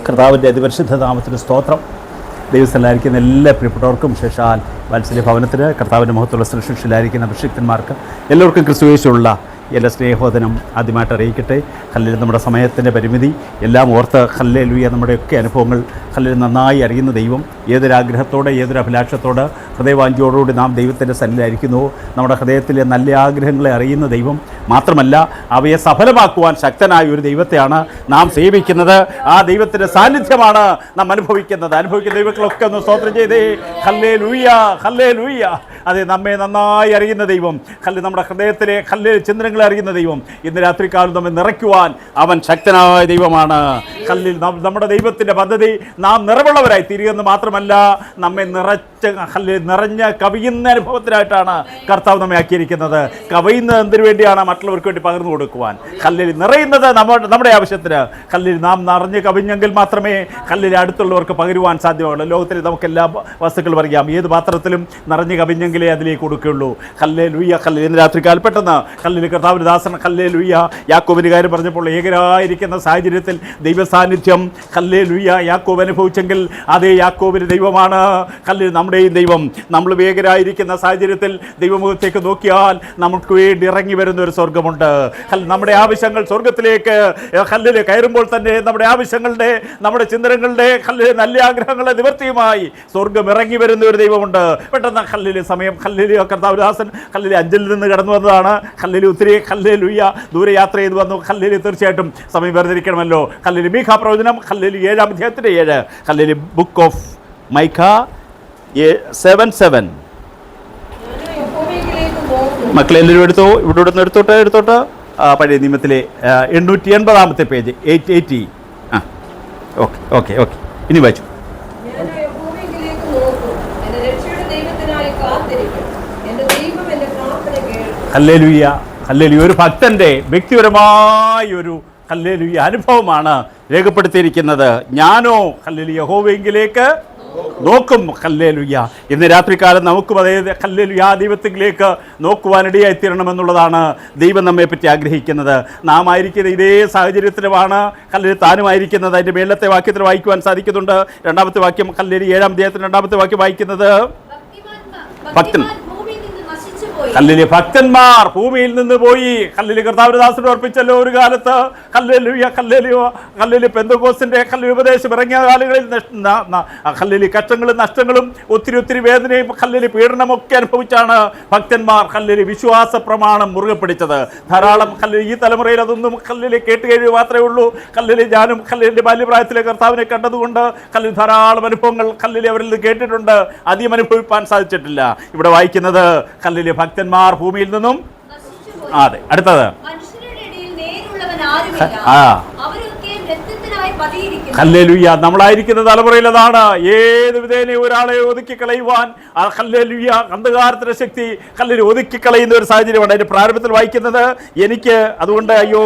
കർത്താവിൻ്റെ അതിപരിശുദ്ധ നാമത്തിന് സ്തോത്രം. ദൈവസ്ഥലായിരിക്കുന്ന എല്ലാ പ്രിയപ്പെട്ടവർക്കും വിശേഷാൽ വാത്സല്യ ഭവനത്തിന് കർത്താവിൻ്റെ മഹത്വമുള്ള സൃഷ്ടിയിലായിരിക്കുന്ന അഭിഷിക്തന്മാർക്ക് എല്ലാവർക്കും ക്രിസ്തുയേശുള്ള എല്ലാ സ്നേഹോദനം ആദ്യമായിട്ട് അറിയിക്കട്ടെ. ഹല്ലേലൂയ. നമ്മുടെ സമയത്തിൻ്റെ പരിമിതി എല്ലാം ഓർത്ത് ഹല്ലേലൂയ നമ്മുടെയൊക്കെ അനുഭവങ്ങൾ ഹല്ലേലൂയ നന്നായി അറിയുന്ന ദൈവം ഏതൊരാഗ്രഹത്തോടെ ഏതൊരു അഭിലാഷത്തോട് ഹൃദയവാഞ്ചിയോടുകൂടി നാം ദൈവത്തിൻ്റെ സന്നിധിയിലായിരിക്കുന്നുവോ നമ്മുടെ ഹൃദയത്തിലെ നല്ല ആഗ്രഹങ്ങളെ അറിയുന്ന ദൈവം മാത്രമല്ല അവയെ സഫലമാക്കുവാൻ ശക്തനായ ഒരു ദൈവത്തെയാണ് നാം സേവിക്കുന്നത്. ആ ദൈവത്തിൻ്റെ സാന്നിധ്യമാണ് നാം അനുഭവിക്കുന്ന ദൈവങ്ങളൊക്കെ ഒന്ന് സ്തോത്രം ചെയ്തേ. Hallelujah, hallelujah. അതെ, നമ്മെ നന്നായി അറിയുന്ന ദൈവം, നമ്മുടെ ഹൃദയത്തിലെ ചിന്തനങ്ങളെ അറിയുന്ന ദൈവം, ഇന്ന് രാത്രികാലം നമ്മെ നിറയ്ക്കുവാൻ അവൻ ശക്തനായ ദൈവമാണ്. നമ്മുടെ ദൈവത്തിൻ്റെ പദ്ധതി നാം നിറവുള്ളവരായി തീരുകയെന്ന് മാത്രമല്ല, നമ്മെ നിറഞ്ഞ കവിയുന്ന അനുഭവത്തിനായിട്ടാണ് കർത്താവ് നമ്മെ ആക്കിയിരിക്കുന്നത്. കവിയുന്നത് എന്തിനു വേണ്ടിയാണ്? മറ്റുള്ളവർക്ക് വേണ്ടി പകർന്നു കൊടുക്കുവാൻ. നിറയുന്നത് നമ്മുടെ ആവശ്യത്തിന്. നാം നിറഞ്ഞ് കവിഞ്ഞെങ്കിൽ മാത്രമേ അടുത്തുള്ളവർക്ക് പകരുവാൻ സാധ്യമാകുള്ളൂ. ലോകത്തിൽ നമുക്കെല്ലാ വസ്തുക്കളും അറിയാം. ഏത് പാത്രത്തിലും നിറഞ്ഞ് കവിഞ്ഞെങ്കിലേ അതിലേക്ക് കൊടുക്കുകയുള്ളൂ. Hallelujah, hallelujah. ഇന്ന് രാത്രികാലം പെട്ടെന്ന് കർത്താവിൻ്റെ ദാസൻ ഹല്ലേലൂയ യാക്കോബിൻ്റെ കാര്യം പറഞ്ഞപ്പോൾ ഏകരായിരിക്കുന്ന സാഹചര്യത്തിൽ ദൈവ സാന്നിധ്യം ഹല്ലേലൂയ യാക്കോബ് അനുഭവിച്ചെങ്കിൽ അതേ യാക്കോബിൻ്റെ ദൈവമാണ് നമ്മുടെയും ദൈവം. നമ്മൾ വേഗരായിരിക്കുന്ന സാഹചര്യത്തിൽ ദൈവമുഖത്തേക്ക് നോക്കിയാൽ നമുക്ക് വേണ്ടി ഇറങ്ങി വരുന്ന ഒരു സ്വർഗമുണ്ട്. നമ്മുടെ ആവശ്യങ്ങൾ സ്വർഗത്തിലേക്ക് കയറുമ്പോൾ തന്നെ നമ്മുടെ ആവശ്യങ്ങളുടെ നമ്മുടെ ചിന്തനങ്ങളുടെ നല്ല ആഗ്രഹങ്ങളുടെ നിവൃത്തിയുമായി സ്വർഗം ഇറങ്ങി വരുന്ന ഒരു ദൈവമുണ്ട്. പെട്ടെന്ന് സമയം കർത്താവദാസൻ 5-ൽ നിന്ന് കടന്നു വന്നതാണ്. ഒത്തിരി ദൂരെ യാത്ര ചെയ്ത് വന്നു. തീർച്ചയായിട്ടും സമയം വേർതിരിക്കണമല്ലോ. മീഖ പ്രവചനം 7-ാം അധ്യായത്തിൻ്റെ 7 ബുക്ക് ഓഫ് മൈഖ 7:7. മക്കളെല്ലാവരും എടുത്തോ, ഇവിടെ നിന്ന് എടുത്തോട്ട് പഴയ നിയമത്തിലെ 880-ാമത്തെ പേജ് 880. ഓക്കെ. ഇനി വായിച്ചു. Hallelujah, hallelujah. ഒരു ഭക്തൻ്റെ വ്യക്തിപരമായ ഒരു ഹല്ലേലൂയ അനുഭവമാണ് രേഖപ്പെടുത്തിയിരിക്കുന്നത്. ഞാനോ ഹല്ലേലൂയ യഹോവയെങ്കിലേക്ക് നോക്കും. ഹല്ലേലൂയ. ഇന്ന് രാത്രികാലം നമുക്കും അതേ ഹല്ലേലൂയ ആ ദൈവത്തിലേക്ക് നോക്കുവാനിടയായിത്തീരണമെന്നുള്ളതാണ് ദൈവം നമ്മെ പറ്റി ആഗ്രഹിക്കുന്നത്. നാം ആയിരിക്കുന്ന ഇതേ സാഹചര്യത്തിലുമാണ് താനുമായിരിക്കുന്നത്. അതിൻ്റെ മേലത്തെ വാക്യത്തിൽ വായിക്കുവാൻ സാധിക്കുന്നുണ്ട്. 2-ാമത്തെ വാക്യം 7-ാം അധ്യായത്തിന് 2-ാമത്തെ വാക്യം വായിക്കുന്നത് ഭക്തന്മാർ ഭൂമിയിൽ നിന്ന് പോയി. കർത്താവദാസനോട് അർപ്പിച്ചല്ലോ ഒരു കാലത്ത്. പെന്തക്കോസ്തിന്റെ ഉപദേശം ഇറങ്ങിയ കാലങ്ങളിൽ കഷ്ടങ്ങളും നഷ്ടങ്ങളും ഒത്തിരി വേദനയും പീഡനമൊക്കെ അനുഭവിച്ചാണ് ഭക്തന്മാർ വിശ്വാസ പ്രമാണം മുറുകെ പിടിച്ചത്. ധാരാളം ഈ തലമുറയിൽ അതൊന്നും കേട്ട് കഴിയുക മാത്രമേ ഉള്ളൂ. ഞാനും ബാല്യപ്രായത്തിലെ കർത്താവിനെ കണ്ടതുകൊണ്ട് ധാരാളം അനുഭവങ്ങൾ അവരിൽ നിന്ന് കേട്ടിട്ടുണ്ട്. അധികം അനുഭവിപ്പാൻ സാധിച്ചിട്ടില്ല. ഇവിടെ വായിക്കുന്നത് ഭക്തന്മാർ ഭൂമിയിൽ നിന്നും അതെ അടുത്തത് ഹല്ലേലൂയ. നമ്മളായിരിക്കുന്ന തലമുറയിൽ അതാണ്. ഏത് വിധേന ഒരാളെ ഒതുക്കി കളയുവാൻ ഹല്ലേലൂയ അന്ധകാരത്തിന്റെ ശക്തി ഒതുക്കി കളയുന്ന ഒരു സാഹചര്യമാണ്. അതിന്റെ പ്രാരംഭത്തിൽ വായിക്കുന്നത് എനിക്ക് അതുകൊണ്ട് അയ്യോ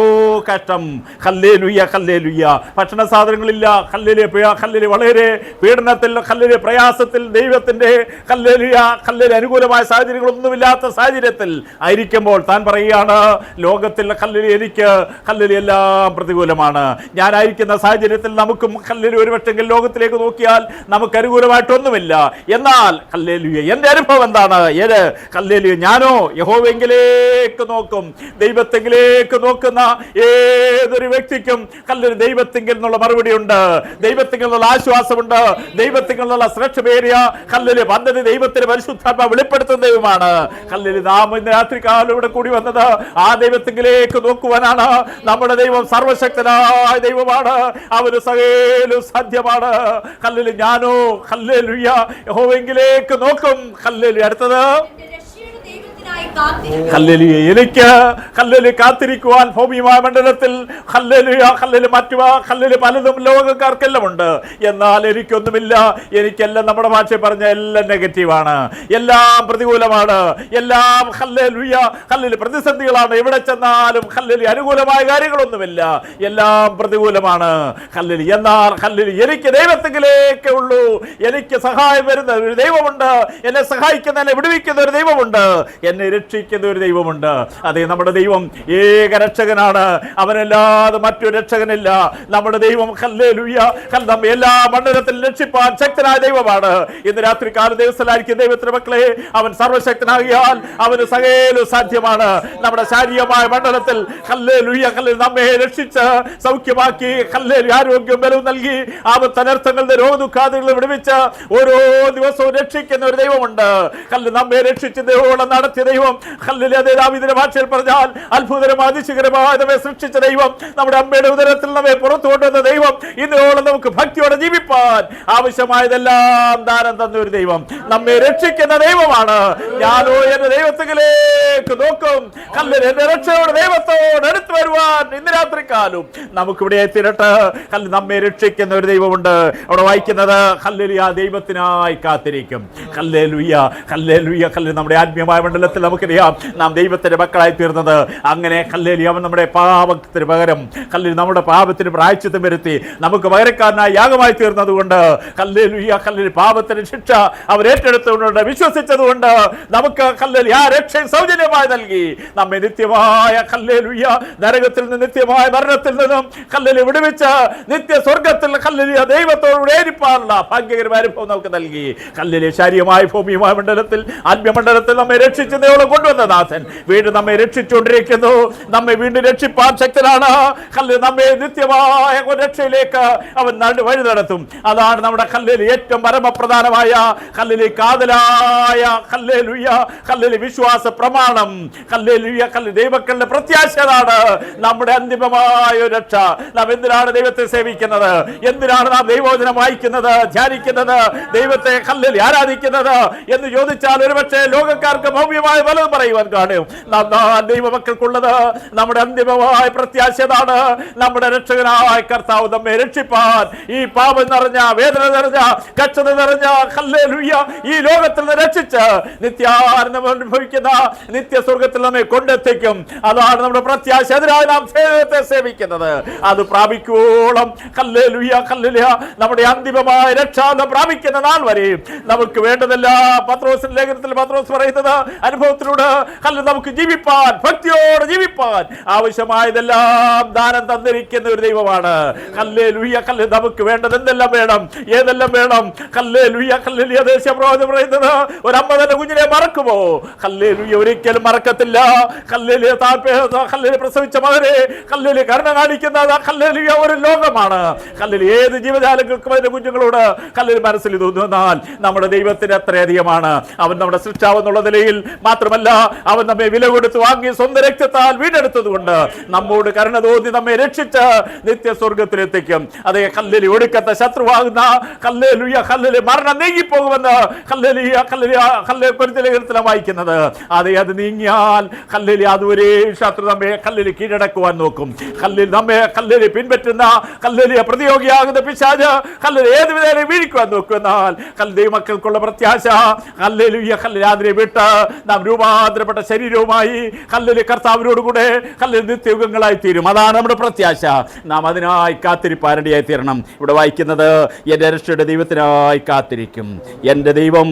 കഷ്ടം. Hallelujah, hallelujah. ഭക്ഷണ സാധനങ്ങളില്ല. ഹല്ലേലൂയ വളരെ പീഡനത്തിൽ പ്രയാസത്തിൽ ദൈവത്തിന്റെ അനുകൂലമായ സാഹചര്യങ്ങളൊന്നുമില്ലാത്ത സാഹചര്യത്തിൽ ആയിരിക്കുമ്പോൾ താൻ പറയുകയാണ് ലോകത്തിൽ എനിക്ക് എല്ലാം പ്രതികൂലമാണ്. ഞാനായിരിക്കുന്ന സാഹചര്യത്തിൽ നമുക്കും ഒരുപക്ഷെങ്കിൽ ലോകത്തിലേക്ക് നോക്കിയാൽ നമുക്ക് അനുകൂലമായിട്ടൊന്നുമില്ല. എന്നാൽ എൻ്റെ അനുഭവം എന്താണ്? ഞാനോ യഹോവയെങ്കിലേക്ക് നോക്കും. ദൈവത്തെങ്കിലേക്ക് നോക്കുന്ന ഏതൊരു വ്യക്തിക്കും ദൈവത്തെങ്കിൽ എന്നുള്ള മറുപടിയുണ്ട്. ദൈവത്തെങ്കിൽ എന്നുള്ള ആശ്വാസമുണ്ട്. ദൈവത്തെങ്കിൽ എന്നുള്ള ശ്രേഷ്ഠമേറിയ പദ്ധതി ദൈവത്തിന് പരിശുദ്ധാത്മ വെളിപ്പെടുത്തുന്ന ദൈവമാണ്. നാം ഇന്ന് രാത്രികാലം ഇവിടെ കൂടി വന്നത് ആ ദൈവത്തെങ്കിലേക്ക് നോക്കുവാനാണ്. നമ്മുടെ ദൈവം സർവശക്തനായ ദൈവമാണ്. അവന് സകലവും സാധ്യമാണ്. ഞാനോ യഹോവയെങ്കിലേക്ക് നോക്കും. അടുത്തത് എനിക്ക് കാത്തിരിക്കുവാൻ ഭൗമികമായ മണ്ഡലത്തിൽ മറ്റു പലതും ലോകക്കാർക്കെല്ലാം ഉണ്ട്. എന്നാൽ എനിക്കൊന്നുമില്ല. എനിക്കെല്ലാം നമ്മുടെ ഭാഷയിൽ പറഞ്ഞ എല്ലാം നെഗറ്റീവാണ്. എല്ലാം പ്രതികൂലമാണ്. എല്ലാം പ്രതിസന്ധികളാണ്. എവിടെ ചെന്നാലും അനുകൂലമായ കാര്യങ്ങളൊന്നുമില്ല. എല്ലാം പ്രതികൂലമാണ്. എന്നാൽ എനിക്ക് ദൈവത്തെങ്കിലേക്കേ ഉള്ളൂ. എനിക്ക് സഹായം വരുന്ന ഒരു ദൈവമുണ്ട്. എന്നെ സഹായിക്കുന്ന എന്നെ വിടുവിക്കുന്ന ഒരു ദൈവമുണ്ട്. എന്നെ രക്ഷിക്കുന്ന ഒരു ദൈവമുണ്ട്. അതേ, നമ്മുടെ ദൈവം ഏക രക്ഷകനാണ്. അവനല്ലാതെ മറ്റൊരു രക്ഷകനില്ല. നമ്മുടെ ദൈവം ഹല്ലേലൂയ നമ്മെ എല്ലാ മണ്ഡലത്തിലും രക്ഷിപ്പാൻ ശക്തനായ ദൈവമാണ്. ഇന്ന് രാത്രി കാല ദിവസത്തിലായിരിക്കും ദൈവത്തിന്റെ മക്കളെ, അവൻ സർവശക്തനാകിയാൽ അവന് സകലവും സാധ്യമാണ്. നമ്മുടെ ശാരീരികമായ മണ്ഡലത്തിൽ ഹല്ലേലൂയ നമ്മെ രക്ഷിച്ച് സൗഖ്യമാക്കി ആരോഗ്യവും ബലവും നൽകി ആപത്തനർത്ഥങ്ങളുടെ രോഗദുഃഖാദികളെ വിടുവിച്ച് ഓരോ ദിവസവും രക്ഷിക്കുന്ന ഒരു ദൈവമുണ്ട്. നമ്മെ രക്ഷിച്ച് ദൈവം നടത്തിയ ദൈവം ദാവീദിന്റെ ഭാഷയിൽ പറഞ്ഞാൽ അത്ഭുതകരമായ അതിശയകരമായ നമ്മെ സൃഷ്ടിച്ച ദൈവം, നമ്മുടെ അമ്മയുടെ ഉദരത്തിൽ നമ്മെ പുറത്തു കൊണ്ടുവന്ന ദൈവം, ഇന്നോളം നമുക്ക് ഭക്തിയോടെ ജീവിപ്പാൻ ആവശ്യമായതെല്ലാം ദാനം തന്ന ഒരു ദൈവം, നമ്മെ രക്ഷിക്കുന്ന ദൈവമാണ്. ഞാനോ എന്റെ ദൈവത്തിലേക്ക് നോക്കും. എന്റെ രക്ഷയോട് ദൈവത്തോട് അടുത്ത് വരുവാൻ ഇന്ന് രാത്രിക്കാലം നമുക്കിവിടെ എത്തിരട്ട്. നമ്മെ രക്ഷിക്കുന്ന ഒരു ദൈവമുണ്ട്. അവിടെ വായിക്കുന്നത് ഹല്ലേലൂയ ദൈവത്തിനായി കാത്തിരിക്കും. ഹല്ലേലൂയ ഹല്ലേലൂയ നമ്മുടെ ആത്മീയമായ മണ്ഡലത്തിൽ നമുക്കറിയാം നാം ദൈവത്തിന്റെ മക്കളായി തീർന്നത് അങ്ങനെ. ഹല്ലേലൂയ അവൻ നമ്മുടെ പാപത്തിന് പകരം നമ്മുടെ പാപത്തിന് പ്രായശ്ചിത്തം വരുത്തി നമുക്ക് പകരക്കാരനായി യാഗമായി തീർന്നതുകൊണ്ട് ഹല്ലേലൂയ പാപത്തിന് ശിക്ഷ അവർ ഏറ്റെടുത്തുകൊണ്ട് വിശ്വസിച്ചതുകൊണ്ട് നമുക്ക് ഹല്ലേലൂയ ആ രക്ഷ സൗജന്യമായി നൽകി നമ്മെ നിത്യമായ ഹല്ലേലൂയ നരകത്തിൽ നിന്ന് നിത്യമായ മരണത്തിൽ നിന്നും ഹല്ലേലൂയ വിടുവിച്ച് നിത്യ സ്വർഗത്തിൽ ഹല്ലേലൂയ ദൈവത്തോട് ഏരിപ്പാനുള്ള ഭാഗ്യകരമായ അനുഭവം നമുക്ക് നൽകി. ഹല്ലേലൂയ ശാരീരികമായ ഭൂമിയുമായ മണ്ഡലത്തിൽ ആത്മീയമണ്ഡലത്തിൽ നമ്മെ രക്ഷിച്ച് ദൈവം കൊണ്ടുവന്ന നാഥൻ വീണ്ടും നമ്മെ രക്ഷിച്ചുകൊണ്ടിരിക്കുന്നു. നമ്മെ വീണ്ടും രക്ഷിപ്പാൻ ശക്തനാണ്. നമ്മെ നിത്യമായ രക്ഷയിലേക്ക് അവൻ വഴി നടത്തും. അതാണ് നമ്മുടെ ഹല്ലേലൂയ ഏറ്റവും പരമപ്രധാനമായ ഹല്ലേലൂയ കാതലായ ഹല്ലേലൂയ വിശ്വാസ പ്രമാണം. ഹല്ലേലൂയ ദൈവക്കളുടെ പ്രത്യാശയാണ് നമ്മുടെ അന്തിമമായ രക്ഷ. നാം എന്തിനാണ് ദൈവത്തെ സേവിക്കുന്നത്? എന്തിനാണ് നാം ദൈവവചനം വായിക്കുന്നത്, ധ്യാനിക്കുന്നത്, ദൈവത്തെ ഹല്ലേലൂയ ആരാധിക്കുന്നത് എന്ന് ചോദിച്ചാൽ ഒരുപക്ഷെ ലോകക്കാർക്ക് ഭൗമ്യമായ പലതും പറയുവാൻ കാണും. ദൈവമക്കൾക്കുള്ളത് നമ്മുടെ അന്തിമമായ പ്രത്യാശയാണ്. നമ്മുടെ രക്ഷകനായ കർത്താവ് നമ്മെ രക്ഷിപ്പാൻ ഈ പാപം നിറഞ്ഞ വേദന നിറഞ്ഞ കഷ്ടത നിറഞ്ഞ ഹല്ലേലൂയ ഈ ലോകത്തിൽ നിന്ന് രക്ഷിച്ച് നിത്യാനന്ദം അനുഭവിക്കുന്ന നിത്യ സ്വർഗത്തിൽ നമ്മെ കൊണ്ടെത്തിക്കും. അതാണ് നമ്മുടെ പ്രത്യാശ. അതിനായി നാം ദൈവത്തെ സേവിക്കുന്നത്. അത് പ്രാപിക്കോളം ഹല്ലേലൂയ നമ്മുടെ അന്തിമമായ രക്ഷ പ്രാപിക്കുന്ന നാൾ വരെയും നമുക്ക് വേണ്ടതെല്ലാം പത്രോസിന്റെ ലേഖനത്തിൽ പത്രോസ് പറയുന്നത് അനുഭവത്തിലൂടെ നമുക്ക് ജീവിപ്പാൻ, ഭക്തിയോടെ ജീവിപ്പാൻ ആവശ്യമായതെല്ലാം ദാനം തന്നിരിക്കുന്ന ഒരു ദൈവമാണ്. ഹല്ലേലൂയ നമുക്ക് വേണ്ടത് എന്തെല്ലാം വേണം, ഏതെല്ലാം വേണം? ഹല്ലേലൂയ ദേശപ്രവാചകൻ പറയുന്നത് ഒരമ്മ തന്നെ കുഞ്ഞിനെ മറക്കുമോ? ഹല്ലേലൂയ ഒരിക്കലും മറക്കത്തില്ല. ഹല്ലേലൂയ പ്രസവിച്ച മകനെ ഹല്ലേലൂയ കരുണ കാണിക്കുന്ന ഹല്ലേലൂയ ഒരു ലോകമാണ്. ഹല്ലേലൂയ ഏത് ജീവജാലങ്ങൾക്കും അതിന്റെ കുഞ്ഞുങ്ങളോട് ഹല്ലേലൂയ മനസ്സിൽ തോന്നുന്നാൽ നമ്മുടെ ദൈവത്തിന് അത്രയധികമാണ്. അവൻ നമ്മുടെ സൃഷ്ടാവെന്നുള്ള നിലയിൽ മാത്രമല്ല, അവൻ നമ്മെ വില കൊടുത്ത് വാങ്ങി സ്വന്തം രക്തത്താൽ വീണ്ടെടുത്തതുകൊണ്ട് നമ്മോട് കരുണ തോന്നി നമ്മെ രക്ഷിച്ച് നിത്യ സ്വർഗത്തിലെത്തിക്കും. അതേ ഹല്ലേലൂയ ഒടുക്കത്തെ ശത്രുവാകുന്ന ഹല്ലേലൂയ മരണം നീങ്ങിപ്പോകുമെന്ന് ഹല്ലേലൂയ വായിക്കുന്നത്. അതെ, അത് നീങ്ങിയാൽ ഹല്ലേലൂയ അതുവരെ ശത്രു നമ്മെ ഹല്ലേലൂയ കീഴടക്കുവാൻ നോക്കും. നമ്മെ ഹല്ലേലൂയ പിൻപറ്റുന്ന ഹല്ലേലൂയ പ്രതിയോഗിയാകുന്ന പിശാച് ഹല്ലേലൂയ ഏത് വിധേന വീഴിക്കുവാൻ നോക്കും. എന്നാൽ ദൈവമക്കൾക്കുള്ള പ്രത്യാശ ഹല്ലേലൂയ അതിനെ വിട്ട് നാം രൂപാന്തരപ്പെട്ട ശരീരവുമായി ഹല്ലേലൂയ കർത്താവിനോടുകൂടെ ഹല്ലേലൂയ നിത്യയുഗങ്ങളായി തീരും. അതാണ് നമ്മുടെ പ്രത്യാശ. നാം അതിനായി കാത്തിരിപ്പാരടിയായി തീരണം. ഇവിടെ വായിക്കുന്നത് എന്റെ രക്ഷയുടെ ദൈവത്തിനായി കാത്തിരിക്കും. എന്റെ ദൈവം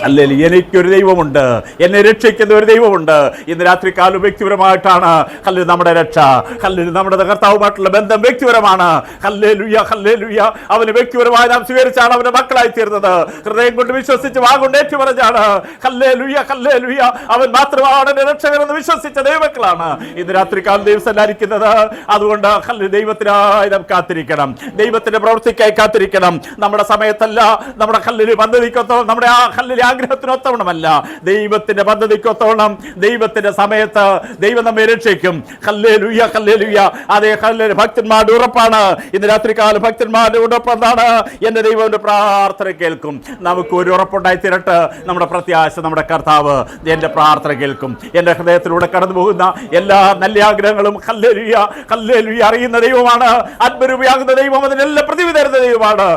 ഹല്ലേലൂയ എനിക്കൊരു ദൈവമുണ്ട്, എന്നെ രക്ഷിക്കുന്ന ഒരു ദൈവമുണ്ട്. ഇന്ന് രാത്രികാലം വ്യക്തിപരമായിട്ടാണ് ഹല്ലേലൂയ നമ്മുടെ രക്ഷ. ഹല്ലേലൂയ നമ്മുടെ കർത്താവുമായിട്ടുള്ള ബന്ധം വ്യക്തിപരമാണ്. ഹല്ലേലൂയ അവന് വ്യക്തിപരമായി നാം സ്വീകരിച്ചാണ് അവന്റെ മക്കളായി തീർന്നത്. ഹൃദയം കൊണ്ട് വിശ്വസിച്ച് വാഗൊണ്ട് ഏറ്റു പറഞ്ഞാണ് ഹല്ലേലൂയ അവൻ മാത്രമാണ് എന്റെ രക്ഷകനെന്ന് വിശ്വസിച്ച ദൈവമക്കളാണ് ഇന്ന് രാത്രികാലം ദൈവസല്ലായിരിക്കുന്നത്. അതുകൊണ്ട് ദൈവത്തിനായി നാം കാത്തിരിക്കണം, ദൈവത്തിന്റെ പ്രവൃത്തിക്കായി കാത്തിരിക്കണം. നമ്മുടെ സമയത്തല്ല, നമ്മുടെ ഹല്ലേലൂയ പദ്ധതിക്കൊത്തോളം, നമ്മുടെ ആ ഹല്ലേലൂയ ആഗ്രഹത്തിനൊത്തവണമല്ല, ദൈവത്തിന്റെ പദ്ധതിക്കൊത്തോളം ദൈവത്തിന്റെ സമയത്ത് ദൈവം നമ്മെ രക്ഷിക്കും. ഹല്ലേലൂയ അതേ ഹല്ലേലൂയ ഭക്തന്മാരുടെ ഉറപ്പാണ്. ഇന്ന് രാത്രികാലം ഭക്തന്മാരുടെ ഉറപ്പ് എന്താണ്? എന്റെ ദൈവന്റെ പ്രാർത്ഥന കേൾക്കും. നമുക്ക് ഒരു ഉറപ്പുണ്ടായി തീരട്ടെ. നമ്മുടെ പ്രത്യാശ നമ്മുടെ കർത്താവ് എന്റെ പ്രാർത്ഥന കേൾക്കും. എന്റെ ഹൃദയത്തിലൂടെ കടന്നു പോകുന്ന എല്ലാ നല്ല ആഗ്രഹങ്ങളും ഹല്ലേലൂയ അറിയുന്ന ദൈവമാണ്. ആത്മരൂപിയാകുന്ന ദൈവം അതിനെല്ലാം പ്രതിവിധ തരുന്ന ദൈവമാണ്.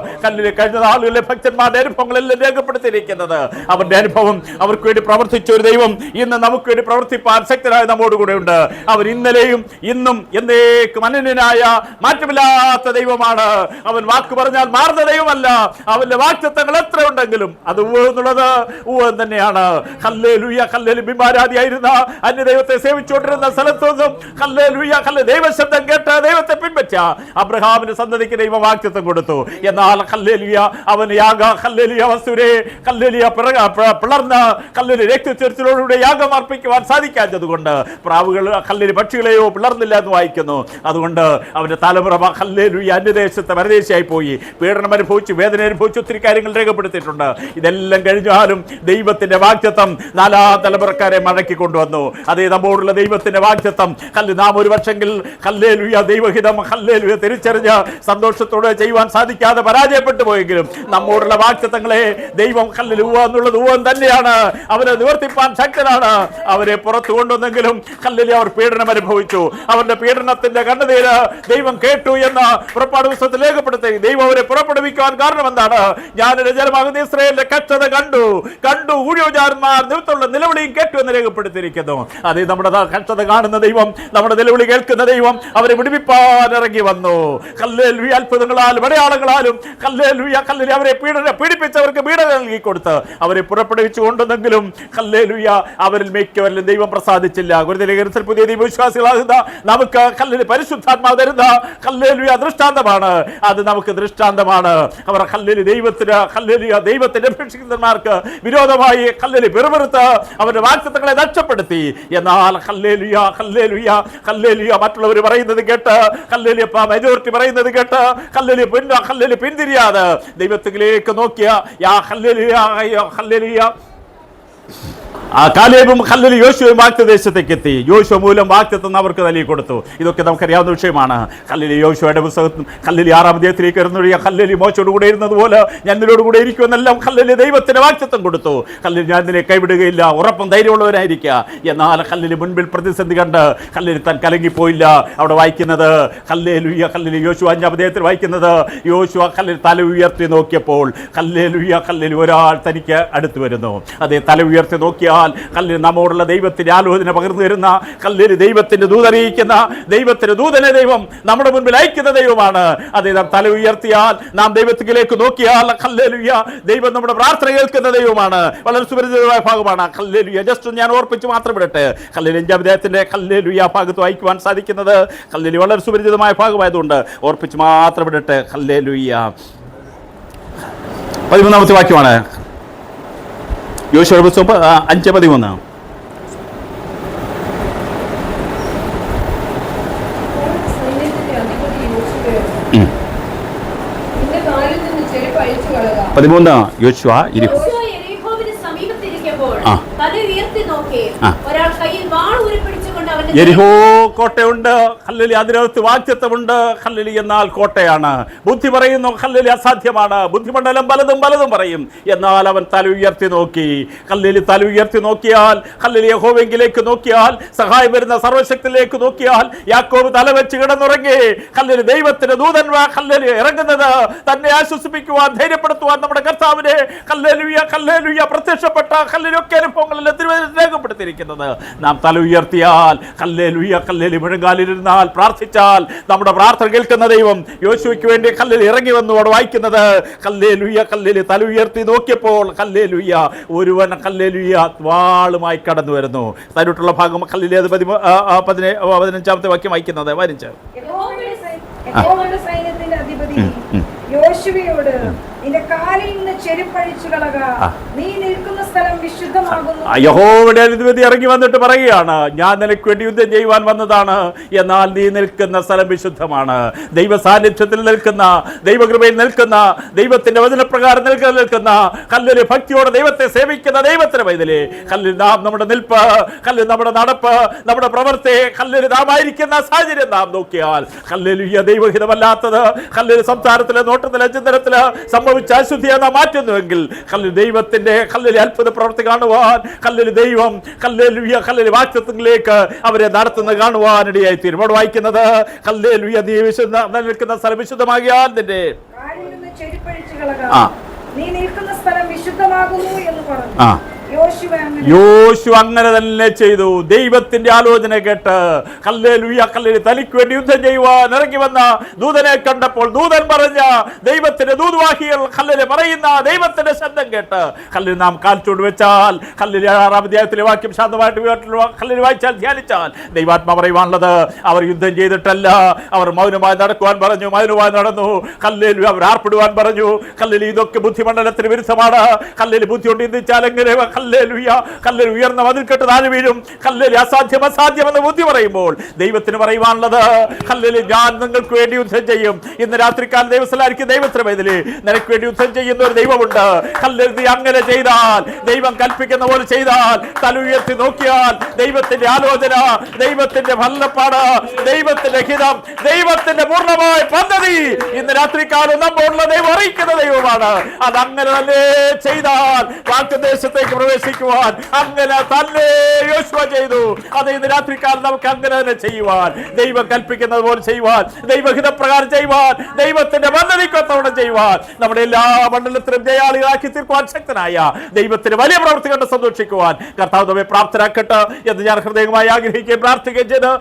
കഴിഞ്ഞ നാളുകളിലെ ഭക്തന്മാരുടെ അനുഭവങ്ങളെല്ലാം രേഖപ്പെടുത്തിയിരിക്കുന്നത് അവരുടെ അനുഭവം അവർക്ക് വേണ്ടി പ്രവർത്തിച്ച ഒരു ദൈവം ഇന്ന് നമുക്ക് വേണ്ടി പ്രവർത്തിപ്പാൻ ശക്തനായ നമ്മോട് കൂടെ ഉണ്ട്. അവർ ഇന്നലെയും ഇന്നും എന്നേക്കും അനന്യനായ മാറ്റമില്ലാത്ത ദൈവമാണ്. അവൻ വാക്ക് പറഞ്ഞാൽ മാറുന്ന ദൈവമല്ല. അവന്റെ വാക്തത്വങ്ങൾ എത്ര ഉണ്ടെങ്കിലും അത് എന്നുള്ളത് തന്നെയാണ്. Hallelujah, hallelujah. ബിംബാരാധിയായിരുന്ന അന്യ ദൈവത്തെ സേവിച്ചുകൊണ്ടിരുന്ന സ്ഥലത്തൊന്നും ഹല്ലേലൂയ, ഹല്ലേലൂയ, ദൈവശബ്ദം കേട്ട് ദൈവത്തെ പിൻപറ്റ അബ്രഹാമിന്റെ സന്തതിക്ക് ദൈവം വാക്തത്വം കൊടുത്തു. എന്നാൽ ഹല്ലേലൂയ, അവൻ യാഗ ഹല്ലേലൂയ വസ്തുരെ ഹല്ലേലൂയ പിളർന്ന് ഹല്ലേലൂയ രക്തചൊരിച്ചിലോടുകൂടെ യാഗം അർപ്പിക്കുവാൻ സാധിക്കാത്തത് കൊണ്ട് പ്രാവുകൾ ഹല്ലേലൂയ പക്ഷികളെയോ പിളർന്നില്ല എന്ന് വായിക്കുന്നു. അതുകൊണ്ട് അവന്റെ തലമുറ ഹല്ലേലൂയ അന്യദേശത്തെ പരദേശിയായി പോയി പീഡനം അനുഭവിച്ചു, വേദന അനുഭവിച്ചു, ഒത്തിരി കാര്യങ്ങൾ രേഖപ്പെടുത്തിയിട്ടുണ്ട്. ഇതെല്ലാം കഴിഞ്ഞാലും ദൈവത്തിന്റെ വാഗ്ദത്തം 4 തലമുറക്കാരെ മടക്കി കൊണ്ടുവന്നു. അതേ നമ്മോടുള്ള ദൈവത്തിന്റെ വാഗ്ദത്തം നാം ഒരു പക്ഷെങ്കിൽ ഹല്ലേലൂയ ദൈവഹിതം ഹല്ലേലൂയ തിരിച്ചറിഞ്ഞ് സന്തോഷത്തോടെ ചെയ്യുവാൻ സാധിക്കാതെ പരാജയപ്പെട്ടു പോയെങ്കിലും നമ്മോടുള്ള വാഗ്ദത്തങ്ങളെ ദൈവം ഹല്ലേലൂയ എന്നുള്ളത് തന്നെയാണ്. അവരെ നിവർത്തിപ്പാൻ ശക്തനാണ്. അവരെ പുറത്തു കൊണ്ടുവന്നെങ്കിലും ഹല്ലേലൂയ അവർ പീഡനം അനുഭവിച്ചു. അവരുടെ പീഡനത്തിന്റെ കണ്ണുനീര് ദൈവം കേട്ടു എന്ന് പുറപ്പാട് പുസ്തകത്തിൽ രേഖപ്പെടുത്തി. ദൈവം അവരെ പുറപ്പെടുവിക്കുവാൻ കാരണം എന്താണ്? ഞാൻ ജനമാകുന്ന ഇസ്രായേലിന്റെ കഷ്ടത കണ്ടു ഊഴിയോചാരന്മാർ നിമിത്തമുള്ള നിലവിളിയും കേട്ടു എന്ന് രേഖപ്പെടുത്തിയിരിക്കുന്നു. അതേ നമ്മുടെ കഷ്ടത കാണുന്ന ദൈവം, നമ്മുടെ നിലവിളി കേൾക്കുന്ന ദൈവം അവരെ വിടുവിപ്പാൻ ഇറങ്ങി വന്നു. ഹല്ലേലൂയ, അത്ഭുതങ്ങളാലും അടയാളങ്ങളാലും ഹല്ലേലൂയ, ഹല്ലേലൂയ അവരെ പീഡിപ്പിച്ചവർക്ക് പീഡന നൽകി കൊടുത്ത് അവരെ പുറപ്പെടുവിച്ചു കൊണ്ടുവന്നെങ്കിലും ഹല്ലേലൂയ അവരിൽ മിക്കവരിലും ദൈവം പ്രസാദിച്ചില്ല. ഗുരുതരത്തിൽ പുതിയ ദൈവവിശ്വാസികളാകുന്ന നമുക്ക് ഹല്ലേലൂയ പരിശുദ്ധാത്മാവ് തരുന്ന ഹല്ലേലൂയ ദൃഷ്ടാന്തമാണ്. അത് നമുക്ക് ദൃഷ്ടാന്തമാണ്. അവർ ഹല്ലേലൂയ ദൈവത്തിന്റെ അഭിഷിക്തന്മാർക്ക് വിരോധമായി ഹല്ലേലൂയ പിറുപിറുത്ത് അവരുടെ വാഗ്ദത്തങ്ങളെ നഷ്ടപ്പെടുത്തി. എന്നാൽ ഹല്ലേലൂയ ഹല്ലേലൂയ ഹല്ലേലൂയ മറ്റുള്ളവർ പറയുന്നത് കേട്ട് ഹല്ലേലൂയ മെജോറിറ്റി പറയുന്നത് കേട്ട് ഹല്ലേലൂയ പിന്തിരിയാതെ ദൈവത്തിലേക്ക് നോക്കിയ ഹല്ലേലൂയ ഹല്ലേലൂയ കാലേബും ഹല്ലേലൂയ യോശുവയും വാഗ്ദത്തദേശത്തേക്ക് എത്തി. യോശുവ മൂലം വാഗ്ദത്തം അവർക്ക് നൽകി കൊടുത്തു. ഇതൊക്കെ നമുക്കറിയാവുന്ന വിഷയമാണ്. ഹല്ലേലൂയ യോശുവയുടെ പുസ്തകത്തിൽ ഹല്ലേലൂയ 6-ാം അധ്യായത്തിലേക്ക് വരുന്ന ഹല്ലേലൂയ മോശയോട് കൂടെ ഇരുന്നതുപോലെ ഞാൻ നിന്നോട് കൂടെ ഇരിക്കുമെന്നെല്ലാം ഹല്ലേലൂയ ദൈവത്തിന് വാഗ്ദത്തം കൊടുത്തു. ഹല്ലേലൂയ ഞാൻ നിന്നെ കൈവിടുകയില്ല, ഉറപ്പും ധൈര്യമുള്ളവരായിരിക്കുക. എന്നാൽ ഹല്ലേലൂയ മുൻപിൽ പ്രതിസന്ധി കണ്ട് ഹല്ലേലൂയ താൻ കലങ്ങിപ്പോയില്ല. അവിടെ വായിക്കുന്നത് ഹല്ലേലൂയ ഹല്ലേലൂയ യോശുവ 5-ാം അധ്യായത്തിൽ വായിക്കുന്നത് യോശുവ ഹല്ലേലൂയ തല ഉയർത്തി നോക്കിയപ്പോൾ ഹല്ലേലൂയ ഹല്ലേലൂയ ഒരാൾ തനിക്ക് അടുത്ത് വരുന്നു. അതേ തല ഉയർത്തി നോക്കിയാൽ ഹല്ലേലൂയ നമ്മോടുള്ള ദൈവത്തിന്റെ ആലോചന പകർന്നു തരുന്ന ഹല്ലേലൂയ ദൈവത്തിന്റെ ദൂതറിയിക്കുന്ന ദൈവത്തിന്റെ ദൂതനെ ദൈവം നമ്മുടെ മുൻപിൽ അയക്കുന്ന ദൈവമാണ്. അതേ നാം തല ഉയർത്തിയാൽ, നാം ദൈവത്തിലേക്ക് നോക്കിയാൽ ഹല്ലേലൂയ ദൈവം നമ്മുടെ പ്രാർത്ഥന കേൾക്കുന്ന ദൈവമാണ്. വളരെ സുപരിചിതമായ ഭാഗമാണ് ഹല്ലേലൂയ. ജസ്റ്റ് ഞാൻ ഓർപ്പിച്ച് മാത്രം വിടട്ടെ. ഹല്ലേലൂയ 5-ാം അധ്യായത്തിന്റെ ഹല്ലേലൂയ ഭാഗത്ത് വായിക്കുവാൻ സാധിക്കുന്നത് ഹല്ലേലൂയ വളരെ സുപരിചിതമായ ഭാഗമായതുകൊണ്ട് ഓർപ്പിച്ച് മാത്രം വിടട്ടെ. ഹല്ലേലൂയ 13-ാമത്തെ വാക്യമാണ് യോശുവ 5:13. യോശുവ യെരിഹോ കോട്ടയുണ്ട് ഹല്ലേലൂയ, അതിനകത്ത് വാഗ്ദത്തമുണ്ട് ഹല്ലേലൂയ. എന്നാൽ കോട്ടയാണ്. ബുദ്ധി പറയുന്നു ഹല്ലേലൂയ അസാധ്യമാണ്. ബുദ്ധിമണ്ഡലം പലതും പറയും. എന്നാൽ അവൻ തല ഉയർത്തി നോക്കി. ഹല്ലേലൂയ തല ഉയർത്തി നോക്കിയാൽ ഹല്ലേലൂയ യഹോവയെങ്കിലേക്ക് നോക്കിയാൽ, സഹായം വരുന്ന സർവശക്തിയിലേക്ക് നോക്കിയാൽ യാക്കോബ് തല വെച്ച് കിടന്നുറങ്ങി. ഹല്ലേലൂയ ദൈവത്തിന്റെ ദൂതൻ ഹല്ലേലൂയ ഇറങ്ങുന്നത് തന്നെ ആശ്വസിപ്പിക്കുവാൻ, ധൈര്യപ്പെടുത്തുവാൻ നമ്മുടെ കർത്താവിനെ ഹല്ലേലൂയ ഹല്ലേലൂയ പ്രത്യക്ഷപ്പെട്ട ഹല്ലേലൂയ ഒക്കെ അനുഭവങ്ങളിൽ രേഖപ്പെടുത്തിയിരിക്കുന്നത്. നാം തല ഉയർത്തിയാൽ ഹല്ലേലൂയ ഹല്ലേലൂയ മുഴങ്കാലിരുന്നാൽ പ്രാർത്ഥിച്ചാൽ നമ്മുടെ പ്രാർത്ഥന കേൾക്കുന്ന ദൈവം യോശുവയ്ക്ക് വേണ്ടി ഹല്ലേലൂയ ഇറങ്ങി വന്നു. അവിടെ വായിക്കുന്നത് ഹല്ലേലൂയ ഹല്ലേലൂയ തല ഉയർത്തി നോക്കിയപ്പോൾ ഹല്ലേലൂയ ഒരുവൻ ഹല്ലേലൂയ വാളുമായി കടന്നു വരുന്നു. തന്നിട്ടുള്ള ഭാഗം ഹല്ലേലൂയ 15-ാമത്തെ വാക്യം വായിക്കുന്നത് വായിച്ച് യോശുവയോട് നിന്റെ കാലിൽ നിന്ന് ചെരുപ്പഴിച്ചു കളക, നീ നിൽക്കുന്ന സ്ഥലം വിശുദ്ധമാകുന്നു. യഹോവയുടെ അധിപതി ഇറങ്ങി വന്നിട്ട് പറയുകയാണ്, ഞാൻ നിനക്ക് വേണ്ടി യുദ്ധം ചെയ്യുവാൻ വന്നതാണ്, എന്നാൽ നീ നിൽക്കുന്ന സ്ഥലം വിശുദ്ധമാണ്. ദൈവ സാന്നിധ്യത്തിൽ നിൽക്കുന്ന, ദൈവകൃപയിൽ നിൽക്കുന്ന, ദൈവത്തിന്റെ വചനപ്രകാരം നിൽക്കുന്ന ഹല്ലേലൂയ ഭക്തിയോടെ ദൈവത്തെ സേവിക്കുന്ന ദൈവത്തിന്റെ പൈതലേ, ഹല്ലേലൂയ നാം നമ്മുടെ നിൽപ്പ്, ഹല്ലേലൂയ നമ്മുടെ നടപ്പ്, നമ്മുടെ പ്രവൃത്തി, ഹല്ലേലൂയ നാം ആയിരിക്കുന്ന സാഹചര്യം നാം നോക്കിയാൽ ഹല്ലേലൂയ ദൈവഹിതമല്ലാത്തത് ഹല്ലേലൂയ സംസാരത്തിലെ, നോട്ടത്തിലെ, ചിന്തനത്തില് സംഭവിച്ച അശുദ്ധിയെ നാം മാറ്റുന്നുവെങ്കിൽ ഹല്ലേലൂയ ദൈവത്തിന്റെ ഹല്ലേലൂയ അത്ഭുത പ്രവൃത്തി കാണുവാൻ ഹല്ലേലൂയ ദൈവം ഹല്ലേലൂയ ഹല്ലേലൂയ വാക്തത്വങ്ങളിലേക്ക് അവരെ നടത്തുന്നത് കാണുവാൻ ഇടയായി തീരും. അവിടെ വായിക്കുന്നത് ഹല്ലേലൂയ നീ നിൽക്കുന്ന സ്ഥലം വിശുദ്ധമാകിയാൽ നിന്റെ നീ നിൽക്കുന്ന സ്ഥലം വിശുദ്ധമാകുന്നു എന്ന് പറഞ്ഞു. ആ, യോശുവ അങ്ങനെ തന്നെ ചെയ്തു. ദൈവത്തിന്റെ ആലോചന കേട്ട് ഹല്ലേലൂയ, ഹല്ലേലൂയ, തനിക്ക് വേണ്ടി യുദ്ധം ചെയ്യുവാൻ ഇറങ്ങി വന്ന ദൂതനെ കണ്ടപ്പോൾ ദൂതൻ പറഞ്ഞ ദൈവത്തിന്റെ ദൂതവാഹികൾ ഹല്ലേലൂയ പറയുന്ന ദൈവത്തിന്റെ ശബ്ദം കേട്ട് ഹല്ലേലൂയ നാം കാൽ ചൂട് വെച്ചാൽ ഹല്ലേലൂയ 6-ാം അധ്യായത്തിലെ വാക്യം ശാന്തമായിട്ട് ഹല്ലേലൂയ വായിച്ചാൽ ധ്യാനിച്ചാൽ ദൈവാത്മാ പറയുവാനുള്ളത് അവർ യുദ്ധം ചെയ്തിട്ടല്ല, അവർ മൗനമായി നടക്കുവാൻ പറഞ്ഞു, മൗനമായി നടന്നു. ഹല്ലേലൂയ അവർ ആർപ്പിടുവാൻ പറഞ്ഞു. ഹല്ലേലൂയ ഇതൊക്കെ ബുദ്ധിമണ്ഡലത്തിന് വിരുദ്ധമാണ്. ഹല്ലേലൂയ ബുദ്ധി കൊണ്ട് ചിന്തിച്ചാൽ എങ്ങനെ ഹല്ലേലൂയ ഹല്ലേലൂയ ഉയർന്ന മതിൽ കെട്ട് താഴെ വീഴും. ഹല്ലേലൂയ അസാധ്യം അസാധ്യമെന്ന് ബുദ്ധി പറയുമ്പോൾ ദൈവത്തിന് പറയുവാനുള്ളത് ഹല്ലേലൂയ ഞാൻ നിങ്ങൾക്ക് വേണ്ടി യുദ്ധം ചെയ്യും. ഇന്ന് രാത്രിക്കാലം ദൈവസ്ഥലായിരിക്കും ദൈവത്തിനുമേതില് നിനക്ക് വേണ്ടി യുദ്ധം ചെയ്യുന്ന ഒരു ദൈവമുണ്ട്. ഹല്ലേലൂയ അങ്ങനെ ചെയ്താൽ, ദൈവം കൽപ്പിക്കുന്ന പോലെ ചെയ്താൽ, തല ഉയർത്തി നോക്കിയാൽ ദൈവത്തിന്റെ ആലോചന, ദൈവത്തിന്റെ ഫലപ്പാട്, ദൈവത്തിന്റെ ഹിതം, ദൈവത്തിന്റെ പൂർണ്ണമായ പദ്ധതി ഇന്ന് രാത്രിക്കാലം നമ്മളുള്ള ദൈവം അറിയിക്കുന്ന ദൈവമാണ്. അതങ്ങനെ തന്നെ ചെയ്താൽ വാഗ്ദേശത്തേക്ക് പ്രവേശിക്കുവാൻ അങ്ങനെ തന്നെ യോശുവ ചെയ്തു. അത് ഇന്ന് രാത്രിക്കാലം നമുക്ക് അങ്ങനെ തന്നെ ചെയ്യുവാൻ, ദൈവം കൽപ്പിക്കുന്നത് പോലെ ചെയ്യുവാൻ, ദൈവഹിതപ്രകാരം ചെയ്യുവാൻ, ദൈവത്തിന്റെ പദ്ധതിക്കൊത്തവണ്ണം ചെയ്യുവാൻ, നമ്മുടെ എല്ലാ മണ്ഡലത്തിലും ജയാളികളാക്കി തീർക്കുവാൻ ശക്തനായ ദൈവത്തിന്റെ വലിയ പ്രവൃത്തി കണ്ട് സന്തോഷിക്കുവാൻ കർത്താവ് നമ്മെ പ്രാപ്തരാക്കട്ടെ എന്ന് ഞാൻ ഹൃദയമായി ആഗ്രഹിക്കുകയും പ്രാർത്ഥിക്കുകയും ചെയ്ത്